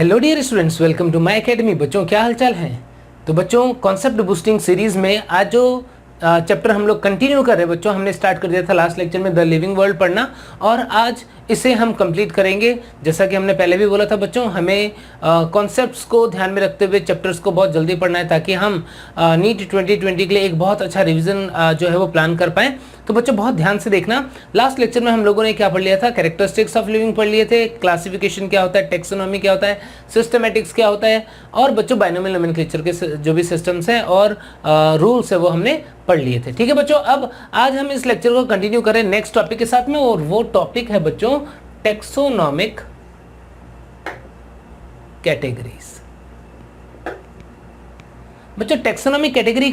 Hello dear students, welcome to my academy. बच्चों क्या हालचाल है। तो बच्चों कॉन्सेप्ट बूस्टिंग सीरीज में आज जो चैप्टर हम लोग कंटिन्यू कर रहे हैं बच्चों, हमने स्टार्ट कर दिया था लास्ट लेक्चर में द लिविंग वर्ल्ड पढ़ना, और आज इसे हम कंप्लीट करेंगे। जैसा कि हमने पहले भी बोला था बच्चों, हमें कॉन्सेप्ट्स को ध्यान में रखते हुए चैप्टर्स को बहुत जल्दी पढ़ना है ताकि हम नीट 2020 के लिए एक बहुत अच्छा रिवीजन जो है वो प्लान कर पाएँ। तो बच्चों बहुत ध्यान से देखना। लास्ट लेक्चर में हम लोगों ने क्या पढ़ लिया था, कैरेक्टरिस्टिक्स ऑफ लिविंग पढ़ लिए थे, क्लासिफिकेशन क्या होता है, टेक्सोनॉमी क्या होता है, सिस्टमैटिक्स क्या होता है, और बच्चों बाइनोमियल नोमेनक्लेचर के जो भी सिस्टम्स हैं और रूल्स है वो हमने पढ़ लिए थे। ठीक है बच्चों, अब आज हम इस लेक्चर को कंटिन्यू करें नेक्स्ट टॉपिक के साथ में, और वो टॉपिक है बच्चों टेक्सोनॉमिक कैटेगरीज। बच्चों टेक्सोनॉमिक कैटेगरीज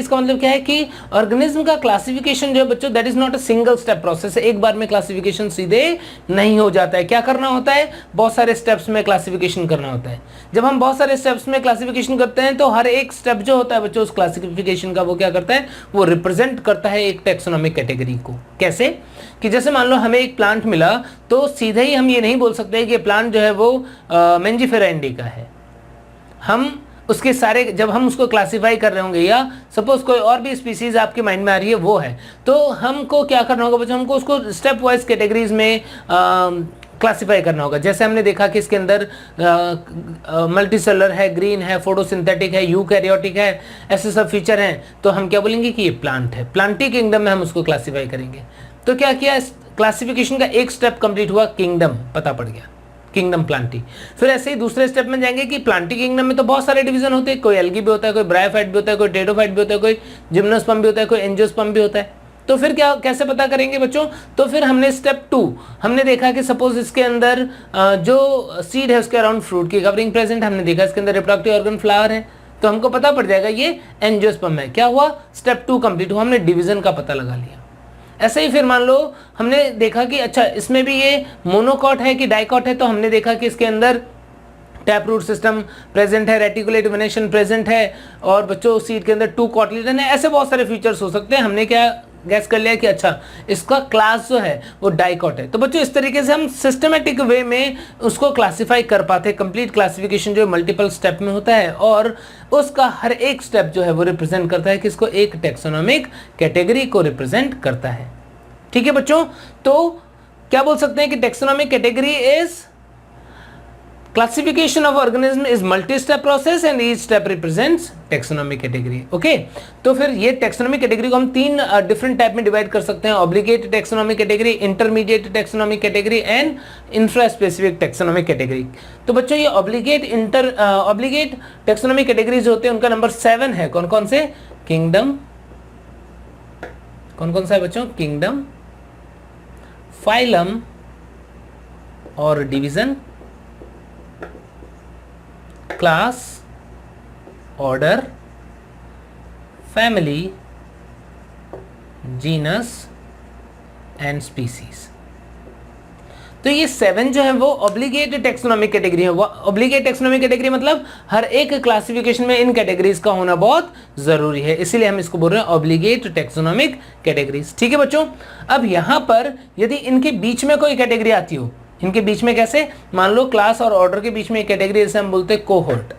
का मतलब क्या है कि ऑर्गेनिज्म का क्लासिफिकेशन जो है बच्चों, that is not a single step process है। एक बार में क्लासिफिकेशन सीधे नहीं हो जाता है। क्या करना होता है, बहुत सारे स्टेप्स में क्लासिफिकेशन करना होता है। जब हम बहुत सारे स्टेप्स में क्लासिफिकेशन करते हैं तो हर एक स्टेप जो होता है बच्चों उस क्लासिफिकेशन का, वो क्या करता है, वो रिप्रेजेंट करता है एक टेक्सोनॉमिक कैटेगरी को। कैसे कि जैसे मान लो हमें एक प्लांट मिला, तो सीधे ही हम ये नहीं बोल सकते कि प्लांट जो है वो मेंजिफेरा इंडिका है। हम उसके सारे, जब हम उसको क्लासिफाई कर रहे होंगे, या सपोज कोई और भी स्पीसीज आपके माइंड में आ रही है वो है, तो हमको क्या करना होगा बच्चों, हमको उसको स्टेप वाइज कैटेगरीज में क्लासिफाई करना होगा। जैसे हमने देखा कि इसके अंदर मल्टीसेलर है, ग्रीन है, फोटोसिंथेटिक है, यूकैरियोटिक है, ऐसे सब फीचर हैं, तो हम क्या बोलेंगे कि ये प्लांट है। प्लांटी किंगडम में हम उसको क्लासीफाई करेंगे। तो क्या किया, क्लासिफिकेशन का एक स्टेप कंप्लीट हुआ, किंगडम पता पड़ गया, किंगडम प्लांटी। फिर ऐसे ही दूसरे स्टेप में जाएंगे कि प्लांटी किंगडम में तो बहुत सारे डिवीजन होते हैं, कोई एल्गी भी होता है, कोई ब्रायोफाइट भी होता है, कोई टेडोफाइट भी होता है, कोई जिम्नोस्पर्म भी होता है, कोई एंजियोस्पर्म भी होता है। तो फिर क्या, कैसे पता करेंगे बच्चों, तो फिर हमने स्टेप 2 हमने देखा कि सपोज इसके अंदर जो सीड है उसके अराउंड फ्रूट की कवरिंग प्रेजेंट, हमने देखा इसके अंदर रिप्रोडक्टिव ऑर्गन फ्लावर है, तो हमको पता पड़ जाएगा ये एंजियोस्पर्म है। क्या हुआ, स्टेप 2 कंप्लीट हुआ, हमने डिवीजन का पता लगा लिया। ऐसे ही फिर मान लो हमने देखा कि अच्छा इसमें भी ये मोनोकॉट है कि डाइकॉट है, तो हमने देखा कि इसके अंदर टैप रूट सिस्टम प्रेजेंट है, रेटिकुलेट वेनेशन प्रेजेंट है, और बच्चों सीड के अंदर 2 कॉटलिडन है। ऐसे बहुत सारे फीचर्स हो सकते हैं। हमने क्या गैस कर लिया कि अच्छा इसका क्लास जो है वो डाइकॉट है। तो बच्चों इस तरीके से हम सिस्टमेटिक वे में उसको क्लासिफाई कर पाते हैं। कंप्लीट क्लासिफिकेशन जो मल्टीपल स्टेप में होता है, और उसका हर एक स्टेप जो है वो रिप्रेजेंट करता है किसको, एक टेक्सोनॉमिक कैटेगरी को रिप्रेजेंट करता है। ठीक है बच्चों, तो क्या बोल सकते हैं कि taxonomic category is classification of organism is multi step process and each step represents taxonomic category. Okay, तो फिर ये टेक्सोनॉमिक कैटेगरी को हम 3 डिफरेंट टाइप में डिवाइड कर सकते हैं, obligate taxonomic category, intermediate taxonomic category and infra specific taxonomic category. तो बच्चों ये ऑब्लिगेट टेक्सोनॉमिक कैटेगरीज होते हैं, उनका नंबर 7 है। कौन कौन से, किंगडम, कौन कौन सा है बच्चों, किंगडम, फाइलम और division, class, order, family, genus and species. तो ये 7 जो है वो ऑब्लिगेट टेक्सोनॉमिक कैटेगरी है। ऑब्लिगेट टेक्सोनॉमिक कैटेगरी मतलब हर एक क्लासिफिकेशन में इन कैटेगरीज का होना बहुत जरूरी है, इसीलिए हम इसको बोल रहे हैं ऑब्लिगेट टेक्सोनॉमिक कैटेगरीज। ठीक है बच्चों, अब यहां पर यदि इनके बीच में कोई कैटेगरी आती हो, इनके बीच में कैसे, मान लो क्लास और ऑर्डर के बीच में एक कैटेगरी, जैसे हम बोलते हैं कोहोर्ट,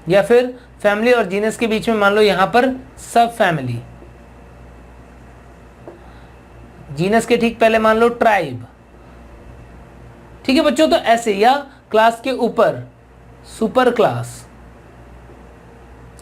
या फिर फैमिली और जीनस के बीच में मान लो यहां पर सब फैमिली, जीनस के ठीक पहले मान लो ट्राइब। ठीक है बच्चों, तो ऐसे, या क्लास के ऊपर सुपर क्लास,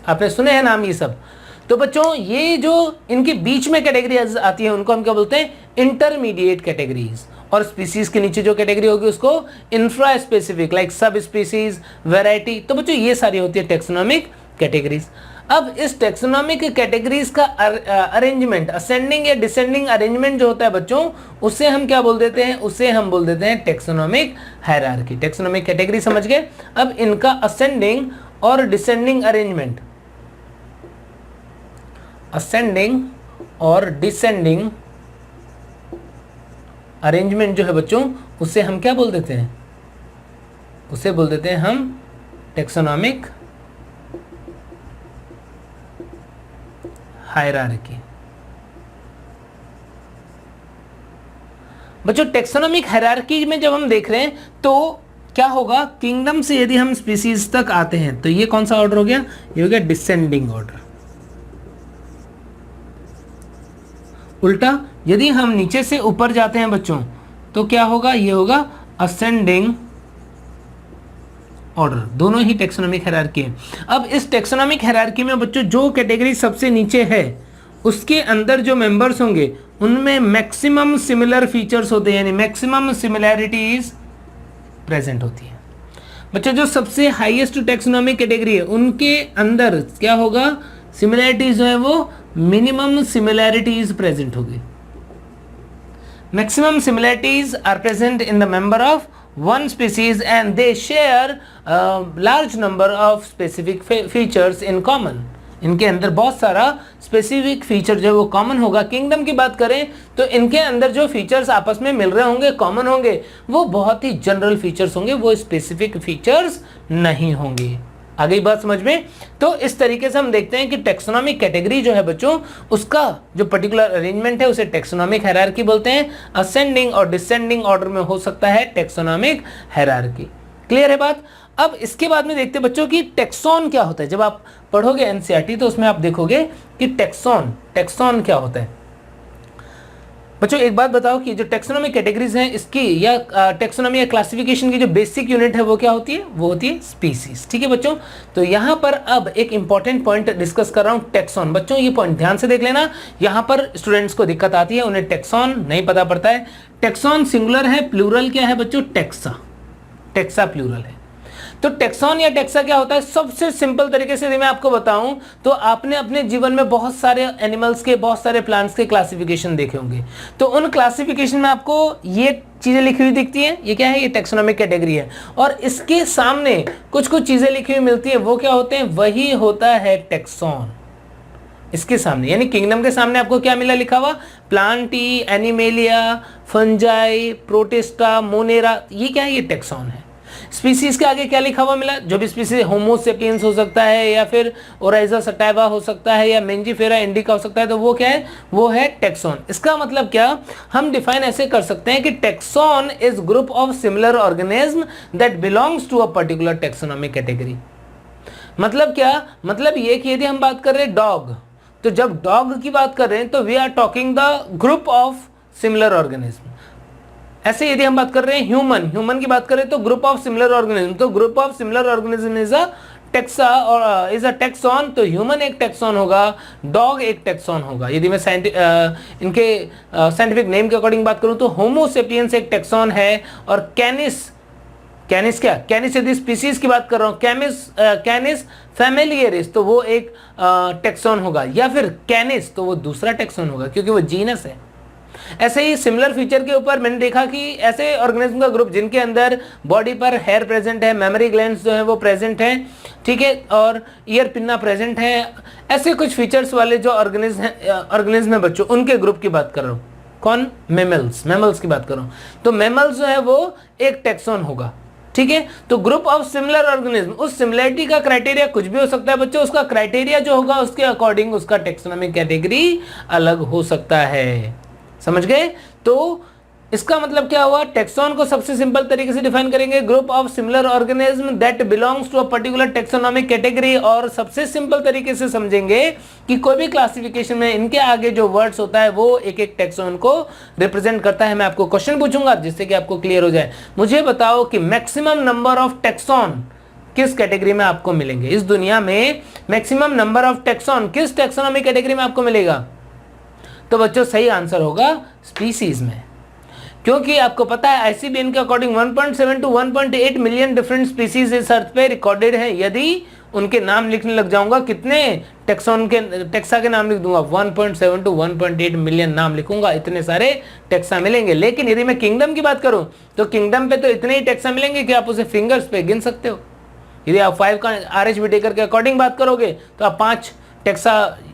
आपने सुने हैं नाम ये सब। तो बच्चों ये जो इनके बीच में कैटेगरीज आती है उनको हम क्या बोलते हैं, इंटरमीडिएट कैटेगरीज, और स्पीसीज के नीचे जो कैटेगरी होगी उसको infra specific, like sub species, variety. तो बच्चों ये सारी होती है टेक्सोनॉमिक कैटेगरीज। अब इस टेक्सोनॉमिक कैटेगरीज का अरेंजमेंट, असेंडिंग या डिसेंडिंग अरेंजमेंट जो होता है बच्चों, उसे हम क्या बोल देते हैं, उसे हम बोल देते हैं टेक्सोनॉमिक हायरार्की। टेक्सोनॉमिक कैटेगरी समझ गए। अब इनका असेंडिंग और डिसेंडिंग अरेंजमेंट, असेंडिंग और डिसेंडिंग अरेंजमेंट जो है बच्चों, उसे हम क्या बोल देते हैं, उसे बोल देते हैं हम टेक्सोनॉमिक हायरार्की। बच्चों टेक्सोनॉमिक हायरार्की में जब हम देख रहे हैं तो क्या होगा, किंगडम से यदि हम स्पीसीज तक आते हैं तो ये कौन सा ऑर्डर हो गया, ये हो गया डिसेंडिंग ऑर्डर। उल्टा यदि हम नीचे से ऊपर जाते हैं बच्चों तो क्या होगा, ये होगा असेंडिंग ऑर्डर। दोनों ही टेक्सोनॉमिक हायरार्की है। अब इस टेक्सोनॉमिक हायरार्की में बच्चों जो कैटेगरी सबसे नीचे है उसके अंदर जो मेंबर्स होंगे उनमें मैक्सिमम सिमिलर फीचर्स होते हैं, यानी मैक्सिमम सिमिलैरिटीज प्रेजेंट होती है। बच्चों जो सबसे हाईएस्ट टेक्सोनॉमिक कैटेगरी है उनके अंदर क्या होगा, सिमिलैरिटीज जो है वो मिनिमम सिमिलैरिटीज प्रेजेंट होगी। Maximum similarities are present in the member of one species and they share a large number of specific features in common। इनके अंदर बहुत सारा स्पेसिफिक फीचर जो है वो कॉमन होगा। किंगडम की बात करें तो इनके अंदर जो फीचर्स आपस में मिल रहे होंगे, कॉमन होंगे, वो बहुत ही जनरल फीचर्स होंगे, वो स्पेसिफिक फीचर्स नहीं होंगे। आ गई बात समझ में? तो इस तरीके से हम देखते हैं कि टेक्सोनॉमिक कैटेगरी जो है बच्चों, उसका जो पर्टिकुलर अरेंजमेंट है उसे टेक्सोनॉमिक हायरार्की बोलते हैं। असेंडिंग और डिसेंडिंग ऑर्डर में हो सकता है टेक्सोनॉमिक हायरार्की। क्लियर है बात? अब इसके बाद में देखते हैं बच्चों कि टेक्सॉन क्या होता है। जब आप पढ़ोगे एनसीईआरटी तो उसमें आप देखोगे कि टेक्सॉन क्या होता है। बच्चों एक बात बताओ कि जो टेक्सोनॉमिक कैटेगरीज हैं इसकी या टेक्सोनॉमी या क्लासिफिकेशन की जो बेसिक यूनिट है वो क्या होती है, वो होती है स्पीसीज। ठीक है बच्चों, तो यहाँ पर अब एक इंपॉर्टेंट पॉइंट डिस्कस कर रहा हूँ, टेक्सॉन। बच्चों ये पॉइंट ध्यान से देख लेना, यहाँ पर स्टूडेंट्स को दिक्कत आती है, उन्हें टेक्सॉन नहीं पता पड़ता है। टेक्सॉन सिंगुलर है, प्लूरल क्या है बच्चों, टेक्सा प्लूरल है। तो टेक्सॉन या टेक्सा क्या होता है, सबसे सिंपल तरीके से मैं आपको बताऊं तो आपने अपने जीवन में बहुत सारे एनिमल्स के, बहुत सारे प्लांट्स के क्लासिफिकेशन देखे होंगे। तो उन क्लासिफिकेशन में आपको ये चीजें लिखी हुई दिखती हैं, ये क्या है, ये टेक्सोनॉमिक कैटेगरी है। और इसके सामने कुछ कुछ चीजें लिखी हुई मिलती है, वो क्या होते हैं, वही होता है टेक्सॉन। इसके सामने यानी किंगडम के सामने आपको क्या मिला लिखा हुआ, Plantae, animalia, fungi, protista, Monera, ये क्या है, ये टेक्सॉन है। स्पीसीज के आगे क्या लिखा हुआ मिला, जो भी स्पीसीज, होमो सेपियंस हो सकता है या फिर ओराइजा सटाइवा हो सकता है या मेंजीफेरा इंडिका हो सकता है, तो वो क्या है, वो है टेक्सॉन। इसका मतलब क्या, हम डिफाइन ऐसे कर सकते हैं कि taxon is group of similar organism that belongs to a particular taxonomic category. मतलब क्या, मतलब ये कि यदि हम बात कर रहे हैं डॉग, तो जब डॉग की बात कर रहे हैं तो we are talking the group of similar organism. ऐसे यदि हम बात कर रहे हैं ह्यूमन की बात करें तो ग्रुप ऑफ सिमिलर ऑर्गेनिज्म, तो group of similar organism is a taxa और इज अ टेक्सॉन। तो ह्यूमन एक टेक्सॉन होगा, डॉग एक टेक्सॉन होगा। यदि मैं इनके साइंटिफिक नेम के अकॉर्डिंग बात करूं तो होमो सेपियंस एक टेक्सॉन है, और कैनिस क्या, कैनिस यदि स्पीसीज की बात कर रहा हूं, कैनिस फैमिलियरिस तो वो एक टेक्सॉन होगा, या फिर कैनिस तो वो दूसरा टेक्सॉन होगा क्योंकि वो जीनस है। ऐसे ही सिमिलर फीचर के ऊपर मैंने देखा कि ऐसे ऑर्गेनिज्म का ग्रुप जिनके अंदर बॉडी पर हेयर प्रेजेंट है, मेमोरी ग्लैंड्स जो है वो प्रेजेंट है, ठीक है, और ईयर पिन्ना प्रेजेंट है, ऐसे कुछ फीचर्स वाले जो ऑर्गेनिज्म है बच्चों, उनके ग्रुप की बात कर रहा हूं। कौन, मेमल्स की बात कर रहा हूं। तो मेमल्स जो है वो एक टेक्सॉन होगा, ठीक है। तो ग्रुप ऑफ सिमिलर ऑर्गेनिज्म, उस सिमिलरिटी का क्राइटेरिया कुछ भी हो सकता है बच्चों, उसका क्राइटेरिया जो होगा उसके अकॉर्डिंग उसका टेक्सोनॉमिक कैटेगरी अलग हो सकता है। समझ गए? तो इसका मतलब क्या हुआ, टेक्सॉन को सबसे सिंपल तरीके से डिफाइन करेंगे, group of similar organism that belongs to a particular taxonomic category. और सबसे सिंपल तरीके से समझेंगे कि कोई भी क्लासिफिकेशन में इनके आगे जो वर्ड्स होता है वो एक एक टेक्सॉन को रिप्रेजेंट करता है। मैं आपको क्वेश्चन पूछूंगा जिससे कि आपको क्लियर हो जाए। मुझे बताओ कि मैक्सिमम नंबर ऑफ टेक्सॉन किस कैटेगरी में आपको मिलेंगे, इस दुनिया में मैक्सिमम नंबर ऑफ टेक्सॉन किस टेक्सोनॉमिक कैटेगरी में आपको मिलेगा? तो बच्चों सही आंसर होगा स्पीसीज में, क्योंकि आपको पता है आईसीबीएन के according 1.7 to 1.8 million different species इस अर्थ पे रिकॉर्डेड है। यदि उनके नाम लिखने लग जाऊंगा, कितने टेक्सा के नाम लिख दूंगा, 1.7 टू 1.8 मिलियन नाम लिखूंगा, इतने सारे टेक्सा मिलेंगे। लेकिन यदि मैं किंगडम की बात करूं तो किंगडम पे तो इतने ही टेक्सा मिलेंगे कि आप उसे फिंगर्स पे गिन सकते हो। यदि आप 5 का RH विटेकर के अकॉर्डिंग बात करोगे तो आप 5 टेक्सा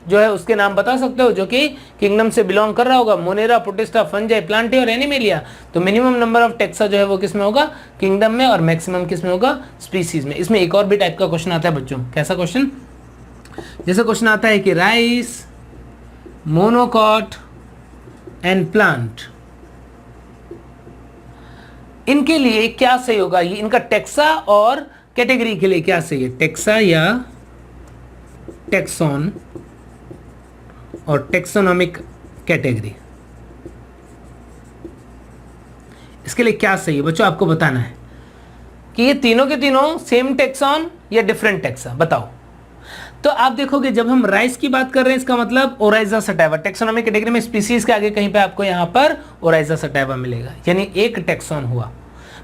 जो है उसके नाम बता सकते हो जो कि किंगडम से बिलोंग कर रहा होगा, मोनेरा, प्रोटिस्टा, फंजाई, प्लांटी और एनिमेलिया। तो मिनिमम नंबर ऑफ टेक्सा जो है वो किस में होगा, किंगडम में, और मैक्सिमम किस में होगा, स्पीसीज में। इसमें एक और भी टाइप का क्वेश्चन आता है बच्चों। कैसा क्वेश्चन? जैसे क्वेश्चन आता है कि राइस, मोनोकॉट एंड प्लांट इनके लिए क्या सही होगा, ये इनका टेक्सा और कैटेगरी के लिए क्या सही है, टेक्सा या टेक्सॉन और टेक्सोनॉमिक कैटेगरी, इसके लिए क्या सही है बच्चों, आपको बताना है कि ये तीनों के तीनों सेम टेक्सॉन या डिफरेंट टेक्सा, बताओ। तो आप देखोगे जब हम राइस की बात कर रहे हैं इसका मतलब ओराइजा सटाइवा, टेक्सोनॉमिक कैटेगरी में स्पीसीज के आगे कहीं पे आपको यहां पर ओराइजा सटाइवा मिलेगा, यानी एक टेक्सॉन हुआ।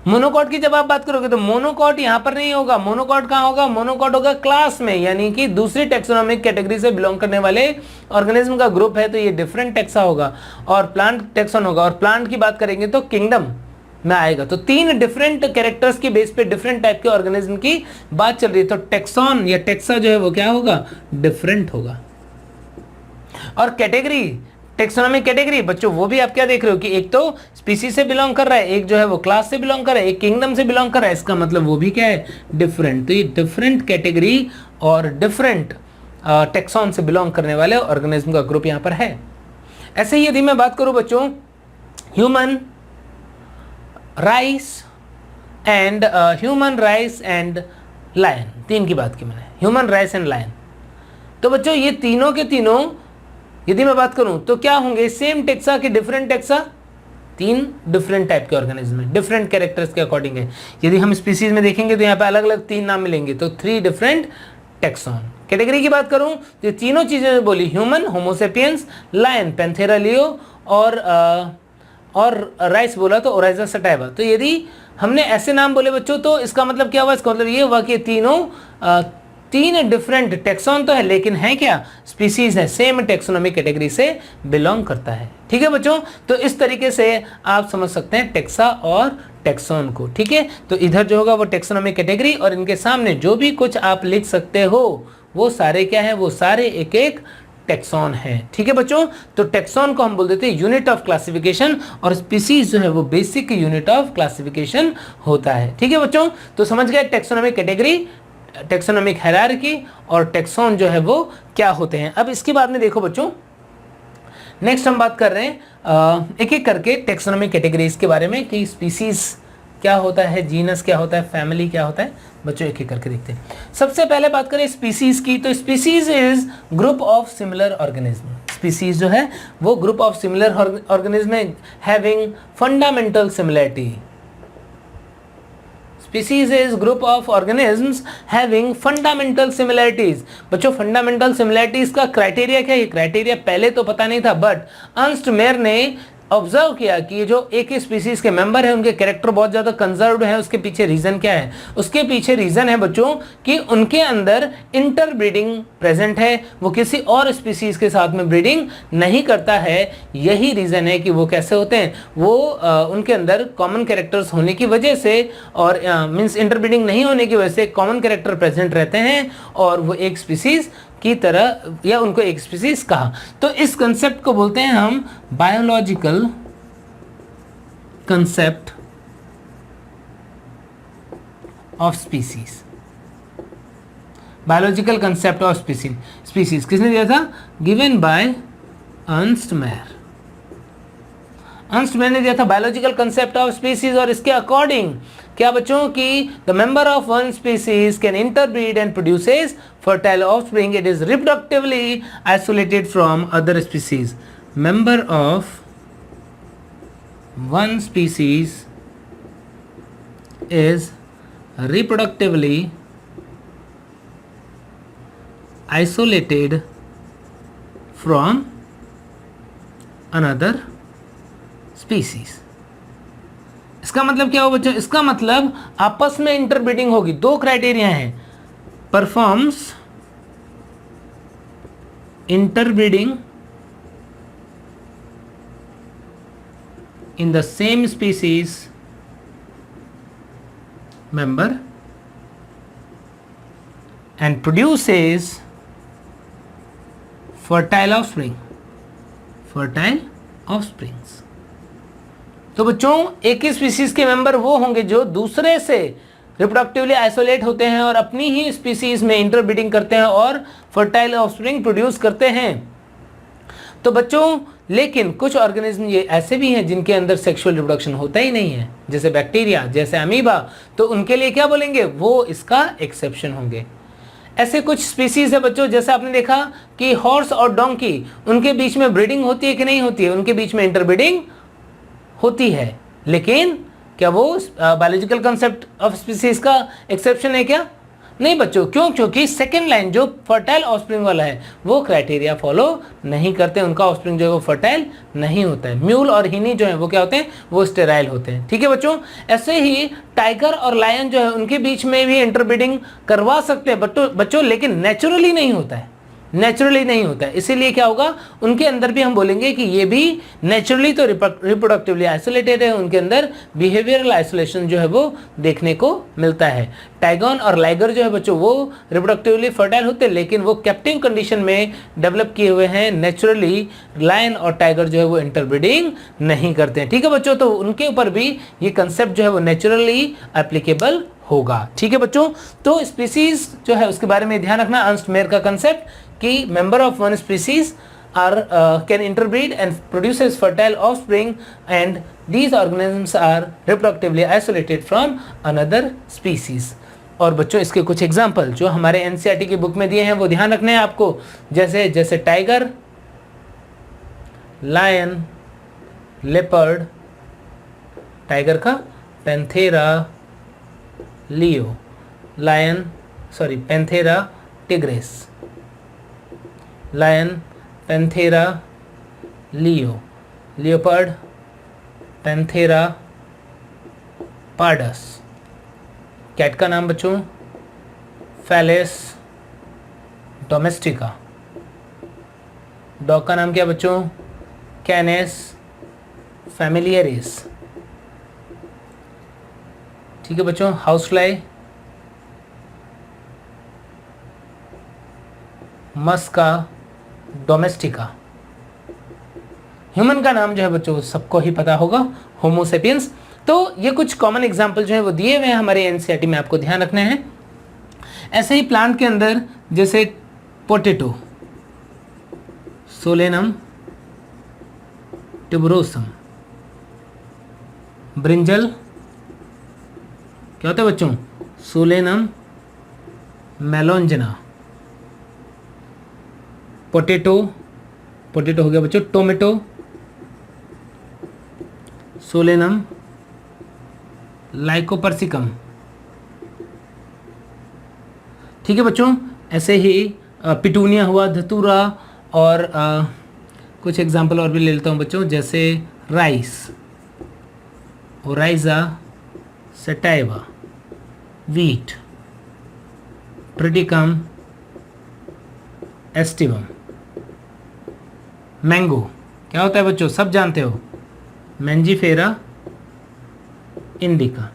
मोनोकॉट की जब आप बात करोगे तो मोनोकॉट यहां पर नहीं होगा, मोनोकॉट कहां होगा, मोनोकॉट होगा क्लास में, यानी कि दूसरी टेक्सोनॉमिक कैटेगरी से बिलोंग करने वाले ऑर्गेनिज्म का ग्रुप है, तो ये डिफरेंट टेक्सा होगा और प्लांट टेक्सॉन होगा। और प्लांट की बात करेंगे तो किंगडम में आएगा। तो तीन डिफरेंट कैरेक्टर्स की बेस पे डिफरेंट टाइप के ऑर्गेनिज्म की बात चल रही है, तो टेक्सॉन या टेक्सा जो है वो क्या होगा, डिफरेंट होगा। और कैटेगरी, टेक्सोनॉमिक कैटेगरी बच्चों वो भी आप क्या देख रहे हो कि एक तो स्पीसीज से बिलोंग कर रहा है, एक जो है वो क्लास से बिलोंग कर रहा है, एक किंगडम से बिलोंग कर रहा है, इसका मतलब वो भी क्या है, डिफरेंट। तो ये डिफरेंट कैटेगरी और डिफरेंट टेक्सॉन से बिलोंग करने वाले ऑर्गेनिज्म का ग्रुप यहां पर है। ऐसे ही यदि मैं बात करूं बच्चों ह्यूमन राइस एंड लायन, तीन की बात की मैंने, ह्यूमन राइस एंड लायन। तो बच्चों ये तीनों के तीनों यदि मैं बात करूं तो क्या होंगे, सेम टेक्सा के डिफरेंट टेक्सा, तीन डिफरेंट टाइप के ऑर्गेनिज्म है, डिफरेंट कैरेक्टर्स के अकॉर्डिंग है। यदि हम स्पीसीज में देखेंगे तो यहाँ पे अलग अलग तीन नाम मिलेंगे, तो थ्री डिफरेंट टेक्सॉन। कैटेगरी की बात करूं तो तीनों चीजें बोली, human homo sapiens, lion panthera leo और राइस बोला तो ओराइजा सटाइवा। तो यदि हमने ऐसे नाम बोले बच्चों तो इसका मतलब क्या हुआ, इसका मतलब ये हुआ कि तीनों तीन डिफरेंट टेक्सॉन तो है लेकिन है क्या, स्पीसीज है, सेम टेक्सोनॉमिक कैटेगरी से बिलोंग करता है। ठीक है बच्चों, तो इस तरीके से आप समझ सकते हैं टेक्सा और टेक्सॉन को। ठीक है, तो इधर जो होगा वो टेक्सोनॉमिक कैटेगरी और इनके सामने जो भी कुछ आप लिख सकते हो वो सारे क्या है, वो सारे एक एक टेक्सॉन है। ठीक है बच्चों, तो टेक्सॉन को हम बोल देते हैं यूनिट ऑफ क्लासिफिकेशन और स्पीसीज जो है वो बेसिक यूनिट ऑफ क्लासिफिकेशन होता है। ठीक है बच्चों, तो समझ गए टेक्सोनॉमिक कैटेगरी, टेक्सोनॉमिक हायरार्की और टेक्सॉन जो है वो क्या होते हैं। अब इसके बाद में देखो बच्चों, नेक्स्ट हम बात कर रहे हैं एक एक करके टेक्सोनॉमिक कैटेगरीज के बारे में कि स्पीसीज क्या होता है, जीनस क्या होता है, फैमिली क्या होता है। बच्चों एक एक करके देखते हैं। सबसे पहले बात करें स्पीसीज की, तो species is group of similar organism. Species जो है वो ग्रुप ऑफ सिमिलर ऑर्गेनिज्म है having fundamental similarity. Species is group of organisms having fundamental similarities। बच्चों फंडामेंटल सिमिलरिटीज का क्राइटेरिया क्या है, क्राइटेरिया पहले तो पता नहीं था, बट अर्नस्ट मेयर ने ऑब्जर्व किया कि ये जो एक ही स्पीसीज के मेंबर है उनके कैरेक्टर बहुत ज़्यादा कंजर्व्ड है। उसके पीछे रीज़न क्या है, उसके पीछे रीज़न है बच्चों कि उनके अंदर इंटरब्रीडिंग प्रेजेंट है, वो किसी और स्पीसीज के साथ में ब्रीडिंग नहीं करता है। यही रीज़न है कि वो कैसे होते हैं, वो उनके अंदर कॉमन कैरेक्टर्स होने की वजह से और मीन्स इंटरब्रीडिंग नहीं होने की वजह से कॉमन कैरेक्टर प्रेजेंट रहते हैं और वो एक स्पीसीज की तरह या उनको एक स्पीसीज कहा। तो इस कंसेप्ट को बोलते हैं हम biological concept of species. Biological concept of species किसने दिया था, given by Ernst Mayr. Ernst Mayr ने दिया था बायोलॉजिकल कंसेप्ट ऑफ स्पीसीज और इसके अकॉर्डिंग क्या बच्चों की the member of one species can interbreed and produces fertile offspring. It is reproductively isolated from other species. Member of one species is reproductively isolated from another species. इसका मतलब क्या हो बच्चों, इसका मतलब आपस में इंटरब्रीडिंग होगी। दो क्राइटेरिया हैं, performs interbreeding in the same species member and produces fertile offspring, fertile offsprings। तो बच्चों एक ही स्पीसीज के मेंबर वो होंगे जो दूसरे से रिप्रोडक्टिवली आइसोलेट होते हैं और अपनी ही स्पीसीज में इंटरब्रीडिंग करते हैं और फर्टाइल ऑफस्प्रिंग प्रोड्यूस करते हैं। तो बच्चों लेकिन कुछ ऑर्गेनिज्म ये ऐसे भी हैं जिनके अंदर सेक्सुअल रिप्रोडक्शन होता ही नहीं है, जैसे बैक्टीरिया, जैसे अमीबा, तो उनके लिए क्या बोलेंगे, वो इसका एक्सेप्शन होंगे। ऐसे कुछ स्पीसीज है बच्चों, जैसे आपने देखा कि हॉर्स और डोंकी, उनके बीच में ब्रीडिंग होती है कि नहीं होती है, उनके बीच में इंटरब्रीडिंग होती है, लेकिन क्या वो बायोलॉजिकल कंसेप्ट ऑफ स्पीसीज का एक्सेप्शन है क्या? नहीं बच्चों, क्यों? क्योंकि सेकेंड लाइन जो फर्टाइल ऑफस्प्रिंग वाला है वो क्राइटेरिया फॉलो नहीं करते, उनका ऑफस्प्रिंग जो है वो फर्टाइल नहीं होता है। म्यूल और हिनी जो है वो क्या होते हैं, वो स्टेराइल होते हैं। ठीक है बच्चों, ऐसे ही टाइगर और लायन जो है उनके बीच में भी इंटरब्रीडिंग करवा सकते हैं बच्चों, लेकिन नेचुरली नहीं होता है, नेचुरली नहीं होता है। इसीलिए क्या होगा, उनके अंदर भी हम बोलेंगे कि ये भी नेचुरली तो रिप्रोडक्टिवली आइसोलेटेड है, उनके अंदर बिहेवियरल आइसोलेशन जो है वो देखने को मिलता है। टाइगन और लाइगर जो है बच्चों वो रिप्रोडक्टिवली फर्टाइल होते हैं, लेकिन वो कैप्टिव कंडीशन में डेवलप किए हुए हैं। नेचुरली लायन और टाइगर जो है वो इंटरब्रीडिंग नहीं करते हैं। ठीक है बच्चों, तो उनके ऊपर भी ये कंसेप्ट जो है वो नेचुरली एप्लीकेबल होगा। ठीक है बच्चों, तो स्पीसीज जो है उसके बारे में ध्यान रखना। अर्नस्ट मेयर का कंसेप्ट कि member of one species are can interbreed and produces fertile offspring, and these organisms are reproductively isolated from another species। और बच्चों इसके कुछ एग्जाम्पल जो हमारे एनसीईआरटी की बुक में दिए हैं वो ध्यान रखने हैं आपको, जैसे जैसे टाइगर, लायन, लेपर्ड, टाइगर का panthera leo, lion panthera tigris, lion panthera leo, leopard panthera pardus. Cat का नाम बच्चों फेलिस डोमेस्टिका। डॉग का नाम क्या बच्चों, कैनेस फैमिलियरिस। ठीक है बच्चों, हाउस फ्लाई मस्का डोमेस्टिका। ह्यूमन का नाम जो है बच्चों सबको ही पता होगा, होमो सेपियंस। तो ये कुछ कॉमन एग्जांपल जो है वो दिए हुए हैं हमारे एनसीईआरटी में, आपको ध्यान रखने हैं। ऐसे ही प्लांट के अंदर जैसे पोटैटो, सोलेनम ट्यूबरोसम, ब्रिंजल क्या होता है बच्चों, सोलेनम मेलोंजना। पोटैटो हो गया बच्चों टोमेटो, सोलेनम लाइकोपर्सिकम। ठीक है बच्चों, ऐसे ही पिटूनिया हुआ, धतूरा, और कुछ एग्जाम्पल और भी ले लेता हूँ बच्चों, जैसे rice, Oryza sativa, wheat, Triticum aestivum. Mango क्या होता है बच्चों, सब जानते हो, मैंजीफेरा इंडिका।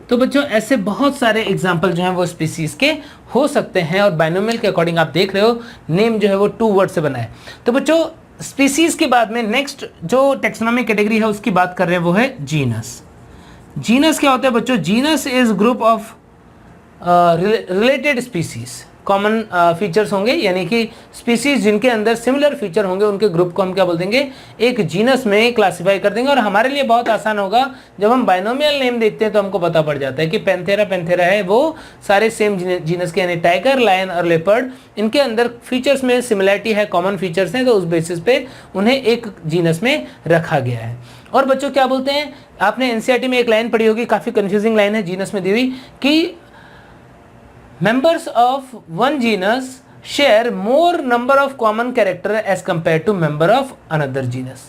तो बच्चों ऐसे बहुत सारे एग्जाम्पल जो हैं वो स्पीसीज के हो सकते हैं, और बाइनोमियल के अकॉर्डिंग आप देख रहे हो नेम जो है वो 2 वर्ड से बना है। तो बच्चों स्पीसीज के बाद में नेक्स्ट जो टेक्सोनॉमी कैटेगरी है उसकी बात कर रहे हैं, वो है जीनस। जीनस क्या होता है बच्चों, genus is group of related species, common features होंगे, यानी कि स्पीसीज जिनके अंदर सिमिलर फीचर होंगे उनके ग्रुप को हम क्या बोल देंगे, एक जीनस में क्लासिफाई कर देंगे। और हमारे लिए बहुत आसान होगा, जब हम बाइनोमियल नेम देखते हैं तो हमको पता पड़ जाता है कि पैंथेरा है वो सारे सेम जीनस के, यानी टाइगर, लायन और लेपर्ड, इनके अंदर फीचर्स में सिमिलैरिटी है, कॉमन फीचर्स हैं, तो उस बेसिस पे उन्हें एक जीनस में रखा गया है। और बच्चों क्या बोलते हैं, आपने एनसीईआरटी में एक लाइन पढ़ी होगी, काफ़ी कन्फ्यूजिंग लाइन है जीनस में दी हुई, कि members of one genus share more number of common character as compared to member of another genus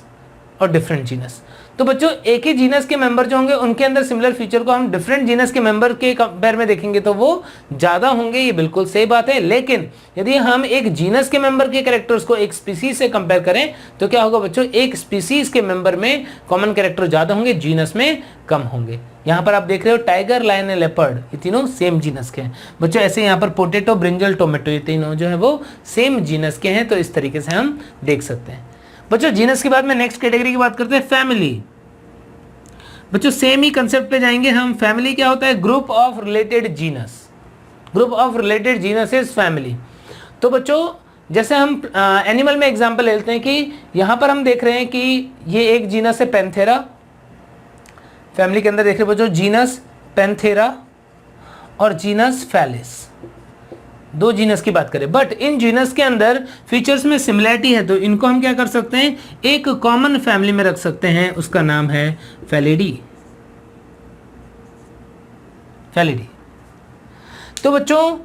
और different genus। तो बच्चों एक ही जीनस के मेंबर जो होंगे उनके अंदर सिमिलर फीचर को हम डिफरेंट जीनस के मेंबर के कंपेयर में देखेंगे तो वो ज़्यादा होंगे, ये बिल्कुल सही बात है। लेकिन यदि हम एक जीनस के मेंबर के कैरेक्टर्स को एक स्पीसीज से कंपेयर करें तो क्या होगा बच्चों, एक स्पीसीज के मेंबर में कॉमन कैरेक्टर ज़्यादा होंगे, जीनस में कम होंगे। यहाँ पर आप देख रहे हो टाइगर, लायन एंड लेपर्ड, ये तीनों सेम जीनस के हैं बच्चों। ऐसे यहाँ पर पोटैटो, ब्रिंजल, टोमेटो, ये तीनों जो है वो सेम जीनस के हैं, तो इस तरीके से हम देख सकते हैं बच्चों। जीनस के बाद में नेक्स्ट कैटेगरी की बात करते हैं, फैमिली। बच्चों सेम ही कंसेप्ट पे जाएंगे हम। फैमिली क्या होता है, group of related genus, group of related genus is family. तो बच्चों जैसे हम एनिमल में एग्जांपल लेते हैं कि यहाँ पर हम देख रहे हैं कि ये एक जीनस है पैंथेरा, फैमिली के अंदर देख रहे हो बच्चों जीनस पैंथेरा और जीनस फैलिस, दो जीनस की बात करें, बट इन जीनस के अंदर फीचर्स में सिमिलरिटी है, तो इनको हम क्या कर सकते हैं, एक कॉमन फैमिली में रख सकते हैं, उसका नाम है फैलिडी। फैलिडी। तो बच्चों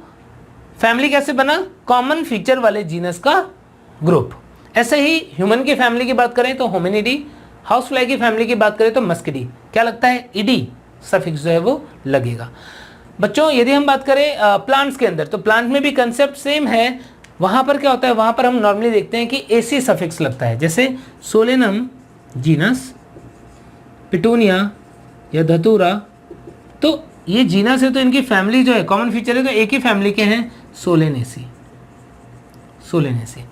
फैमिली कैसे बना, कॉमन फीचर वाले जीनस का ग्रुप। ऐसे ही ह्यूमन की फैमिली की बात करें तो होमिनिडी, हाउस फ्लाई की फैमिली की बात करें तो मस्किडी, क्या लगता है, ईडी सफिक्स जो है वो लगेगा। बच्चों यदि हम बात करें प्लांट्स के अंदर, तो प्लांट में भी कंसेप्ट सेम है। वहां पर क्या होता है, वहां पर हम नॉर्मली देखते हैं कि एसी सफिक्स लगता है, जैसे सोलेनम जीनस, पिटूनिया या धतूरा, तो ये जीनस है तो इनकी फैमिली जो है कॉमन फीचर है तो एक ही फैमिली के हैं, सोलेनेसी। सोलेनेसी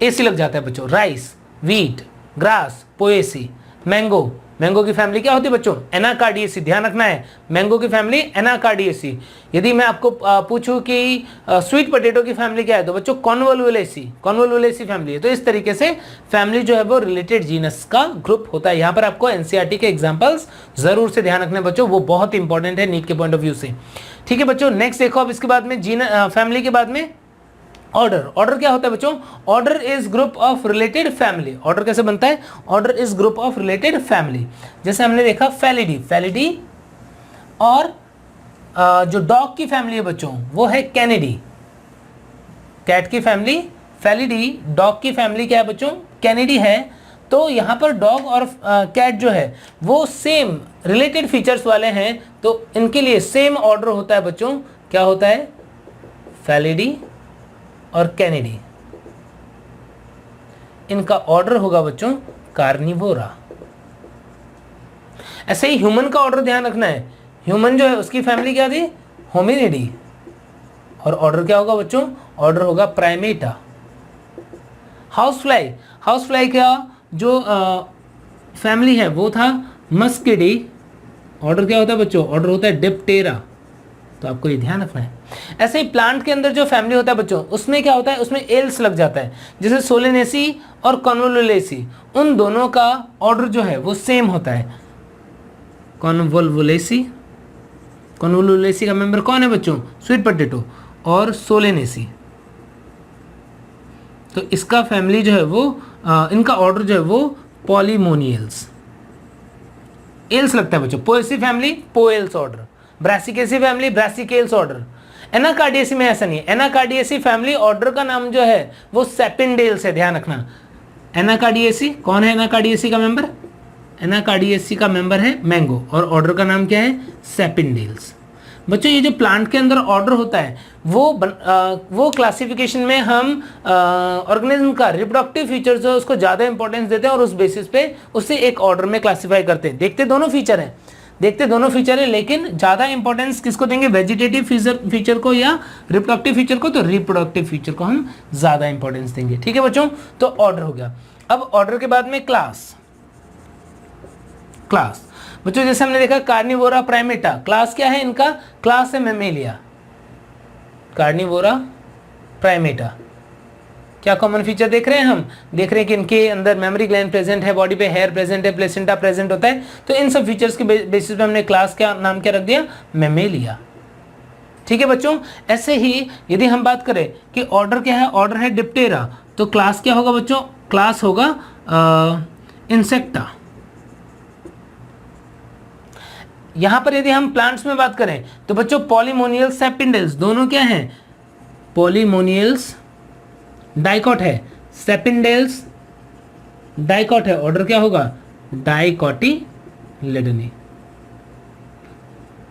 एसी लग जाता है बच्चों। Rice, wheat, grass, Poaceae, mango, mango की फैमिली क्या होती है बच्चों, एनाकार्डियेसी, ध्यान रखना है, मैंगो की फैमिली एनाकार्डियेसी। यदि मैं आपको पूछूं कि स्वीट पोटैटो की फैमिली क्या है, तो बच्चों कॉन्वोल्वुलेसी, कॉन्वोल्वुलेसी फैमिली है। तो इस तरीके से फैमिली जो है वो रिलेटेड जीनस का ग्रुप होता है। यहाँ पर आपको एनसीईआरटी के एग्जांपल्स जरूर से ध्यान रखने बच्चों, वो बहुत इंपॉर्टेंट है नीट के पॉइंट ऑफ व्यू से। ठीक है बच्चों, नेक्स्ट देखो अब इसके बाद में फैमिली के बाद में ऑर्डर। ऑर्डर क्या होता है बच्चों, order is group of related family. Order कैसे बनता है, order is group of related family. जैसे हमने देखा फैलिडी, फैलिडी, और जो डॉग की फैमिली है बच्चों वो है कैनिडी। कैट की फैमिली फैलिडी, डॉग की फैमिली क्या है बच्चों, कैनिडी है। तो यहाँ पर डॉग और कैट जो है वो सेम रिलेटेड फीचर्स वाले हैं, तो इनके लिए सेम ऑर्डर होता है बच्चों, क्या होता है, फैलिडी और कैनिडी। इनका ऑर्डर होगा बच्चों कार्निवोरा। ऐसे ही ह्यूमन का ऑर्डर ध्यान रखना है, ह्यूमन जो है उसकी फैमिली क्या थी, होमिनिडी, और ऑर्डर क्या होगा बच्चों, ऑर्डर होगा Primata. House fly, house fly का जो फैमिली है वो था मस्किडी, ऑर्डर क्या होता है बच्चों, ऑर्डर होता है डिप्टेरा। तो आपको ये ध्यान रखना है। ऐसे ही प्लांट के अंदर जो फैमिली होता है बच्चों उसमें क्या होता है, उसमें एल्स लग जाता है, जैसे सोलेनेसी और कॉन्वोल्वुलेसी, उन दोनों का ऑर्डर जो है वो सेम होता है। कॉन्वोल्वुलेसी, कॉन्वोल्वुलेसी का मेंबर कौन है बच्चों, स्वीट पोटैटो, और सोलेनेसी, तो इसका फैमिली जो है वो इनका ऑर्डर जो है वो पॉलीमोनियल्स, एल्स लगता है बच्चों। Poaceae family Poales order, Brassicaceae family Brassicales order. Anacardiaceae में ऐसा नहीं है, एनाकार्डियेसी फैमिली ऑर्डर का नाम जो है वो सेपिनडेल्स है, ध्यान रखना। एनाकार्डियेसी कौन है, एनाकार्डियेसी का मेंबर, एनाकार्डियेसी का मेंबर है मैंगो, और ऑर्डर का नाम क्या है, सेपिनडेल्स। बच्चों ये जो प्लांट के अंदर ऑर्डर होता है वो क्लासिफिकेशन में हम ऑर्गेनिज्म का रिप्रोडक्टिव फीचर जो है उसको ज़्यादा इंपॉर्टेंस देते हैं और उस बेसिस पे उसे एक ऑर्डर में क्लासीफाई करते हैं। देखते दोनों फीचर हैं, देखते दोनों फीचर है, लेकिन ज़्यादा इंपॉर्टेंस किसको देंगे, वेजिटेटिव फीचर को या रिप्रोडक्टिव फीचर को, तो रिप्रोडक्टिव फीचर को हम ज़्यादा इंपॉर्टेंस देंगे। ठीक है बच्चों, तो ऑर्डर हो गया। अब ऑर्डर के बाद में क्लास। क्लास बच्चों जैसे हमने देखा कार्निवोरा प्राइमेटा, क्लास क्या है इनका, क्लास है मेमेलिया। कार्निवोरा प्राइमेटा, क्या कॉमन फीचर देख रहे हैं हम, देख रहे हैं कि इनके अंदर मेमोरी ग्लैंड प्रेजेंट है, बॉडी पे हेयर प्रेजेंट है, प्लेसेंटा प्रेजेंट होता है। तो इन सब फीचर्स के बेसिस पे हमने क्लास का नाम क्या रख दिया, मेमेलिया। ठीक है बच्चों, ऐसे ही यदि हम बात करें कि ऑर्डर क्या है, ऑर्डर है डिप्टेरा, तो क्लास क्या होगा बच्चों, क्लास होगा इंसेक्टा। यहां पर यदि हम प्लांट्स में बात करें तो बच्चों पॉलीमोनियल्स सेपिंडेल्स दोनों क्या हैं, पॉलीमोनियल्स डाइकॉट है, सेपिंडेल्स डाइकॉट है, ऑर्डर क्या होगा, डाइकॉटिलिडनी।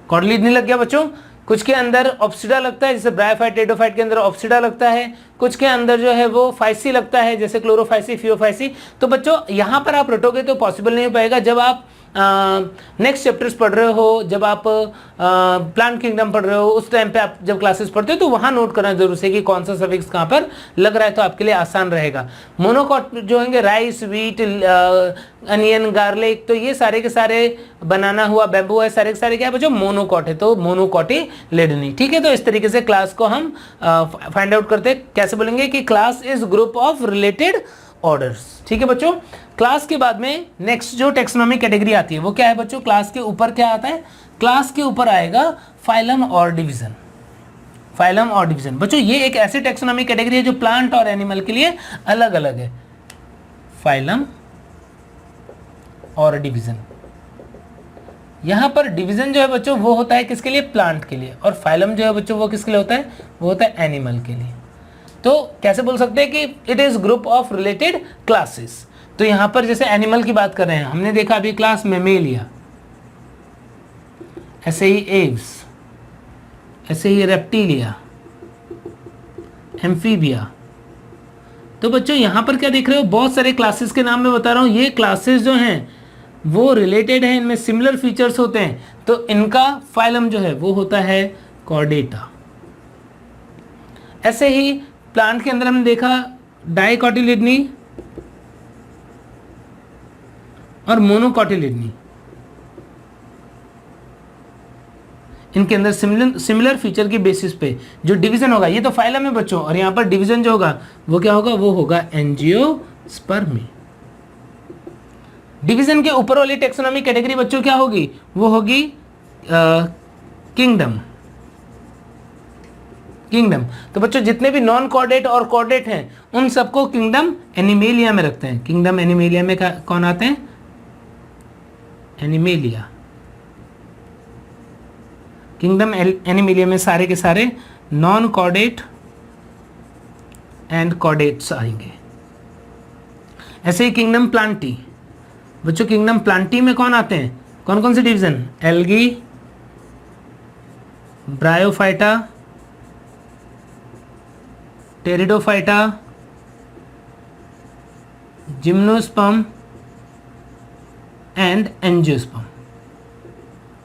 कॉटिलिडनी लग गया बच्चों। कुछ के अंदर ऑप्सिडा लगता है, जैसे ब्रायोफाइट टेडोफाइट के अंदर ऑप्सिडा लगता है, कुछ के अंदर जो है वो फाइसी लगता है, जैसे क्लोरोफाइसी फियोफाइसी। तो बच्चों यहाँ पर आप रटोगे तो पॉसिबल नहीं हो पाएगा। जब आप नेक्स्ट चैप्टर्स पढ़ रहे हो, जब आप प्लांट किंगडम पढ़ रहे हो, उस टाइम पे आप जब क्लासेस पढ़ते हो तो वहाँ नोट करना जरूर से कि कौन सा सफिक्स कहाँ पर लग रहा है, तो आपके लिए आसान रहेगा। मोनोकॉट जो होंगे राइस, व्हीट, अनियन, गार्लिक, तो ये सारे के सारे, बनाना हुआ, बैम्बू है, सारे के सारे क्या है बच्चों, मोनोकॉट है, तो मोनोकॉटिलिडनी। ठीक है, तो इस तरीके से क्लास को हम फाइंड आउट करते हैं। कैसे बोलेंगे कि class is group of related orders. ठीक है बच्चों, क्लास के बाद में नेक्स्ट जो टेक्सोनॉमिक कैटेगरी आती है वो क्या है बच्चों, क्लास के ऊपर क्या आता है, क्लास के ऊपर आएगा फाइलम और डिवीजन। फाइलम और डिवीजन बच्चों ये एक ऐसी टेक्सोनॉमिक कैटेगरी है जो प्लांट और एनिमल के लिए अलग अलग है। फाइलम और डिवीजन, यहां पर डिवीजन जो है बच्चों वो होता है किसके लिए, प्लांट के लिए, और फाइलम जो है बच्चों वो किसके लिए होता है, वो होता है एनिमल के लिए। तो कैसे बोल सकते हैं कि it is group of related classes. तो यहां पर जैसे एनिमल की बात कर रहे हैं, हमने देखा अभी क्लास मेमेलिया, ऐसे ही एव्स, ऐसे ही रेप्टिलिया, एम्फीबिया। तो बच्चों यहां पर क्या देख रहे हो, बहुत सारे क्लासेस के नाम मैं बता रहा हूं। ये क्लासेस जो हैं वो रिलेटेड हैं, इनमें सिमिलर फीचर्स होते हैं, तो इनका फाइलम जो है वो होता है कॉर्डेटा। ऐसे ही प्लांट के अंदर हमने देखा डाइकोटिलिडनी और मोनोकोटिलिडनी, इनके अंदर सिमिलर फीचर की बेसिस पे जो डिवीजन होगा, ये तो फाइलम है बच्चों, और यहां पर डिवीजन जो होगा वो क्या होगा, वो होगा एंजियोस्पर्मी। डिवीजन के ऊपर वाली टेक्सोनॉमी कैटेगरी बच्चों क्या होगी, वो होगी किंगडम। किंगडम, तो बच्चों जितने भी नॉन कॉर्डेट और कॉर्डेट हैं उन सबको किंगडम एनिमेलिया में रखते हैं। किंगडम एनिमेलिया में कौन आते हैं, एनिमेलिया। किंगडम एनिमेलिया में सारे के सारे नॉन कॉर्डेट एंड कॉर्डेट्स आएंगे। ऐसे ही किंगडम प्लांटी बच्चों, किंगडम प्लांटी में कौन आते हैं, कौन कौन से division, algae, bryophyta, pteridophyta, gymnosperm and angiosperm.